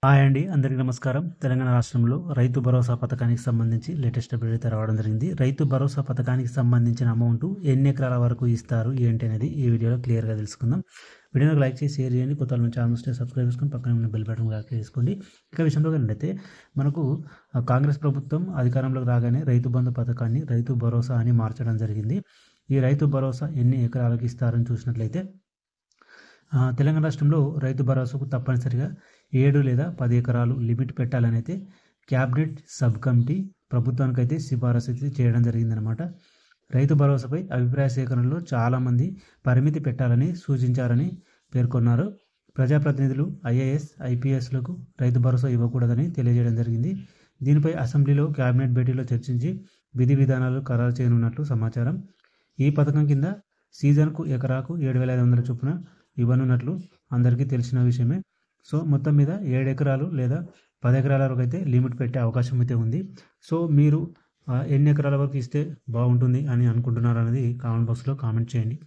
Hi అండి. అందరికీ నమస్కారం. తెలంగాణ రాష్ట్రంలో రైతు భరోసా పథకానికి సంబంధించి లేటెస్ట్ అప్డేట్ అయితే రావడం జరిగింది. రైతు భరోసా పథకానికి సంబంధించిన అమౌంట్ ఎన్ని ఎకరాల వరకు ఇస్తారు ఏంటి అనేది ఈ వీడియోలో క్లియర్‌గా తెలుసుకుందాం. వీడియోని లైక్ చేసి షేర్ చేయండి. కొత్త వాళ్ళు ఛానల్ వస్తే సబ్స్క్రైబ్ చేసుకొని పక్కనే ఉన్న బెల్ బటన్ క్లిక్ చేసుకోండి. ఇక విషయంలోకి వెళ్ళినట్లయితే మనకు కాంగ్రెస్ ప్రభుత్వం అధికారంలోకి రాగానే రైతు బంధు పథకాన్ని రైతు భరోసా అని మార్చడం జరిగింది. ఈ రైతు భరోసా ఎన్ని ఎకరాలకు ఇస్తారని చూసినట్లయితే తెలంగాణ రాష్ట్రంలో రైతు భరోసాకు తప్పనిసరిగా 7 లేదా 10 ఎకరాలు లిమిట్ పెట్టాలని అయితే క్యాబినెట్ సబ్ కమిటీ ప్రభుత్వానికైతే సిఫారసు అయితే చేయడం జరిగిందనమాట. రైతు భరోసాపై అభిప్రాయ సేకరణలో చాలామంది పరిమితి పెట్టాలని సూచించారని పేర్కొన్నారు. ప్రజాప్రతినిధులు ఐఏఎస్, ఐపీఎస్లకు రైతు భరోసా ఇవ్వకూడదని తెలియజేయడం జరిగింది. దీనిపై అసెంబ్లీలో క్యాబినెట్ భేటీలో చర్చించి విధి విధానాలు ఖరారు చేయనున్నట్లు సమాచారం. ఈ పథకం కింద సీజన్కు ఎకరాకు 7,500 చొప్పున ఇవ్వనున్నట్లు అందరికీ తెలిసిన విషయమే. సో మొత్తం మీద 7 ఎకరాలు లేదా 10 ఎకరాల వరకు అయితే లిమిట్ పెట్టే అవకాశం అయితే ఉంది. సో మీరు ఎన్ని ఎకరాల వరకు ఇస్తే బాగుంటుంది అని అనుకుంటున్నారు అనేది కామెంట్ బాక్స్లో కామెంట్ చేయండి.